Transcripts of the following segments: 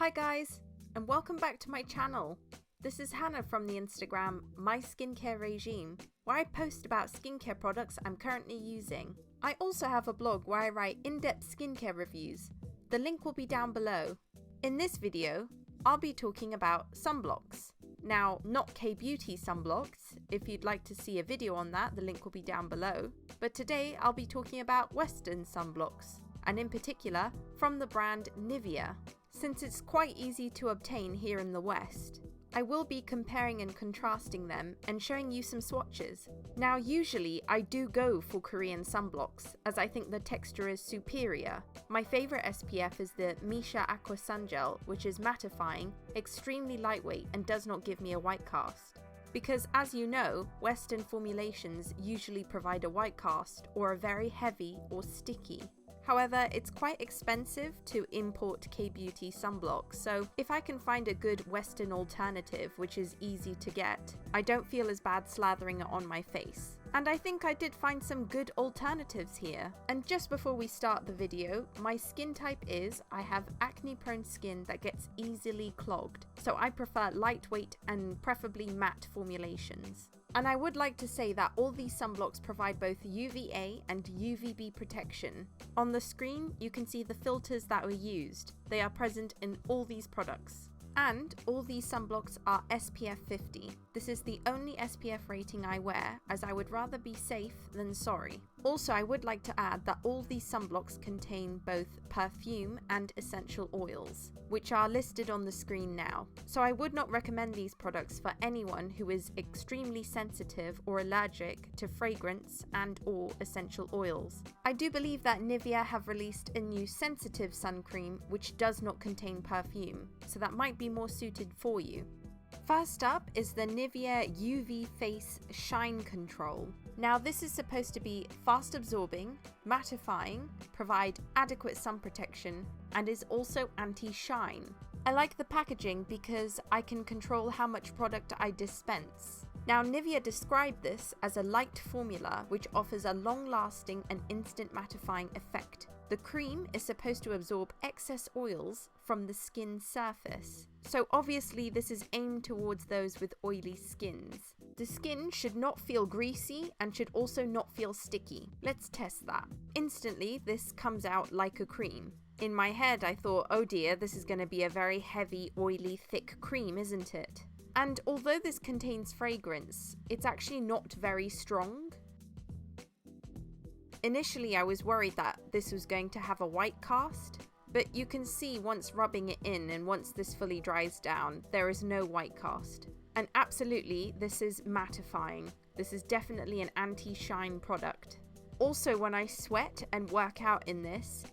Hi guys, and welcome back to my channel. This is Hannah from the Instagram My Skincare Regime, where I post about skincare products I'm currently using. I also have a blog where I write in-depth skincare reviews. The link will be down below. In this video, I'll be talking about sunblocks. Now, not K-beauty sunblocks. If you'd like to see a video on that, the link will be down below. But today I'll be talking about Western sunblocks, and in particular from the brand Nivea. Since it's quite easy to obtain here in the West, I will be comparing and contrasting them and showing you some swatches. Now usually I do go for Korean sunblocks as I think the texture is superior. My favourite SPF is the Mousse Aqua Sun Gel, which is mattifying, extremely lightweight and does not give me a white cast. Because as you know, Western formulations usually provide a white cast or are very heavy or sticky. However, it's quite expensive to import K-beauty sunblock, so if I can find a good Western alternative which is easy to get, I don't feel as bad slathering it on my face. And I think I did find some good alternatives here. And just before we start the video, my skin type is I have acne-prone skin that gets easily clogged, so I prefer lightweight and preferably matte formulations. And I would like to say that all these sunblocks provide both UVA and UVB protection. On the screen, you can see the filters that were used. They are present in all these products. And all these sunblocks are SPF 50. This is the only SPF rating I wear, as I would rather be safe than sorry. Also, I would like to add that all these sunblocks contain both perfume and essential oils, which are listed on the screen now. So I would not recommend these products for anyone who is extremely sensitive or allergic to fragrance and or essential oils. I do believe that Nivea have released a new sensitive sun cream which does not contain perfume, so that might be more suited for you. First up is the Nivea UV Face Shine Control. Now this is supposed to be fast absorbing, mattifying, provide adequate sun protection, and is also anti-shine. I like the packaging because I can control how much product I dispense. Now Nivea described this as a light formula which offers a long-lasting and instant mattifying effect. The cream is supposed to absorb excess oils from the skin surface. So obviously this is aimed towards those with oily skins. The skin should not feel greasy and should also not feel sticky. Let's test that. Instantly this comes out like a cream. In my head I thought, oh dear, this is going to be a very heavy, oily, thick cream, isn't it? And although this contains fragrance, it's actually not very strong. Initially I was worried that this was going to have a white cast, but you can see once rubbing it in and once this fully dries down, there is no white cast. And absolutely, this is mattifying. This is definitely an anti-shine product. Also, when I sweat and work out in this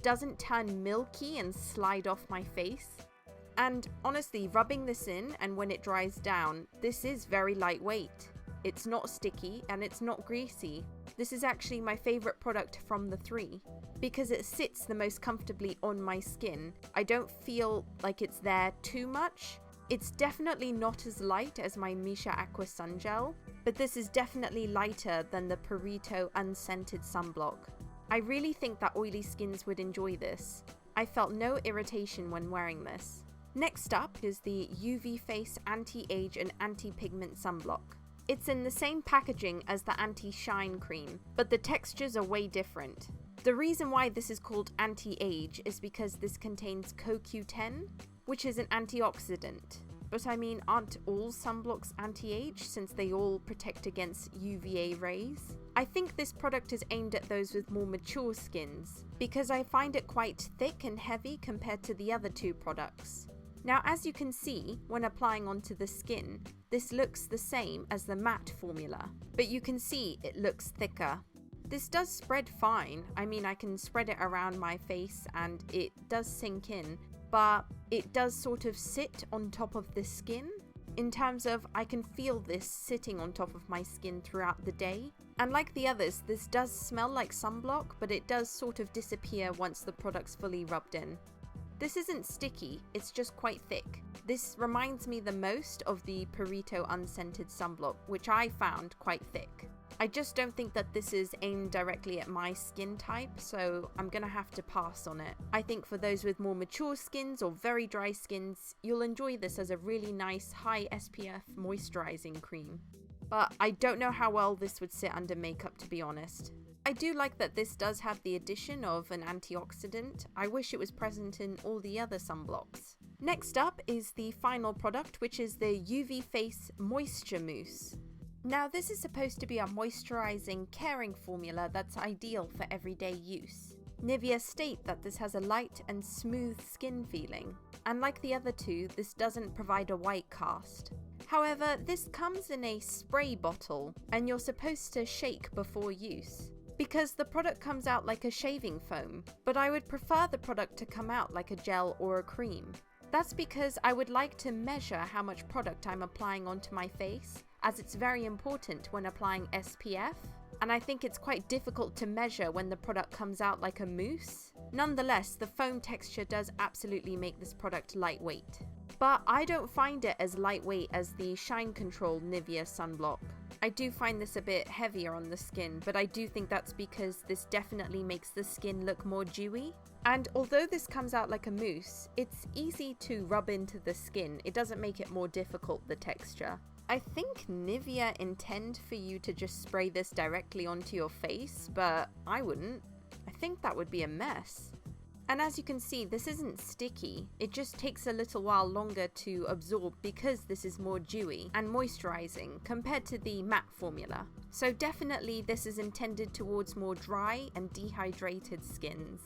doesn't turn milky and slide off my face. And honestly, rubbing this in and when it dries down, this is very lightweight. It's not sticky and it's not greasy. This is actually my favorite product from the three because it sits the most comfortably on my skin. I don't feel like it's there too much. It's definitely not as light as my Mousse Aqua Sun Gel, but this is definitely lighter than the Purito unscented sunblock. I really think that oily skins would enjoy this. I felt no irritation when wearing this. Next up is the UV Face Anti-Age and Anti-Pigment Sunblock. It's in the same packaging as the anti-shine cream, but the textures are way different. The reason why this is called anti-age is because this contains CoQ10, which is an antioxidant. But I mean, aren't all sunblocks anti-age since they all protect against UVA rays? I think this product is aimed at those with more mature skins, because I find it quite thick and heavy compared to the other two products. Now as you can see, when applying onto the skin, this looks the same as the matte formula, but you can see it looks thicker. This does spread fine. I mean, I can spread it around my face and it does sink in, but it does sort of sit on top of the skin. In terms of, I can feel this sitting on top of my skin throughout the day. And like the others, this does smell like sunblock, but it does sort of disappear once the product's fully rubbed in. This isn't sticky, it's just quite thick. This reminds me the most of the Purito unscented sunblock, which I found quite thick. I just don't think that this is aimed directly at my skin type, so I'm gonna have to pass on it. I think for those with more mature skins or very dry skins, you'll enjoy this as a really nice high SPF moisturizing cream. But I don't know how well this would sit under makeup, to be honest. I do like that this does have the addition of an antioxidant. I wish it was present in all the other sunblocks. Next up is the final product, which is the UV Face Moisture Mousse. Now this is supposed to be a moisturizing, caring formula that's ideal for everyday use. Nivea state that this has a light and smooth skin feeling, and like the other two, this doesn't provide a white cast. However, this comes in a spray bottle, and you're supposed to shake before use, because the product comes out like a shaving foam, but I would prefer the product to come out like a gel or a cream. That's because I would like to measure how much product I'm applying onto my face, as it's very important when applying SPF, and I think it's quite difficult to measure when the product comes out like a mousse. Nonetheless, the foam texture does absolutely make this product lightweight. But I don't find it as lightweight as the Shine Control Nivea Sunblock. I do find this a bit heavier on the skin, but I do think that's because this definitely makes the skin look more dewy. And although this comes out like a mousse, it's easy to rub into the skin. It doesn't make it more difficult, the texture. I think Nivea intend for you to just spray this directly onto your face, but I wouldn't. I think that would be a mess. And as you can see, this isn't sticky. It just takes a little while longer to absorb because this is more dewy and moisturizing compared to the matte formula. So definitely this is intended towards more dry and dehydrated skins.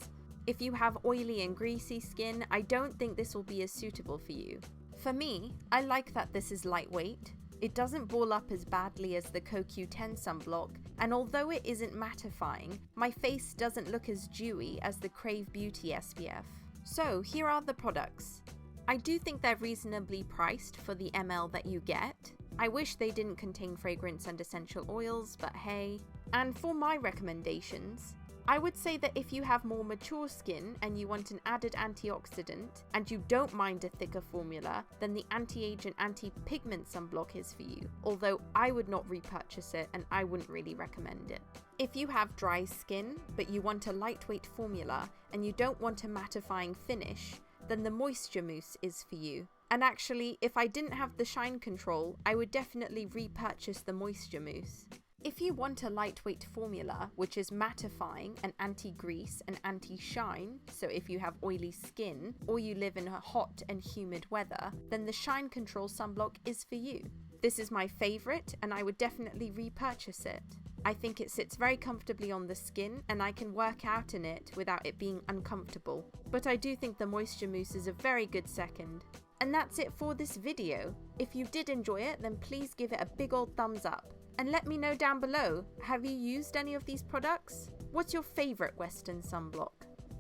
If you have oily and greasy skin, I don't think this will be as suitable for you. For me, I like that this is lightweight. It doesn't ball up as badly as the CoQ10 sunblock, and although it isn't mattifying, my face doesn't look as dewy as the K-beauty SPF. So here are the products. I do think they're reasonably priced for the ml that you get. I wish they didn't contain fragrance and essential oils, but hey. And for my recommendations, I would say that if you have more mature skin and you want an added antioxidant and you don't mind a thicker formula, then the anti-age and anti-pigment sunblock is for you, although I would not repurchase it and I wouldn't really recommend it. If you have dry skin but you want a lightweight formula and you don't want a mattifying finish, then the Moisture Mousse is for you. And actually, if I didn't have the Shine Control, I would definitely repurchase the Moisture Mousse. If you want a lightweight formula, which is mattifying and anti-grease and anti-shine, so if you have oily skin or you live in a hot and humid weather, then the Shine Control sunblock is for you. This is my favorite and I would definitely repurchase it. I think it sits very comfortably on the skin and I can work out in it without it being uncomfortable. But I do think the Moisture Mousse is a very good second. And that's it for this video. If you did enjoy it, then please give it a big old thumbs up. And let me know down below, have you used any of these products? What's your favourite Western sunblock?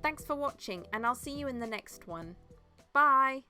Thanks for watching and I'll see you in the next one. Bye!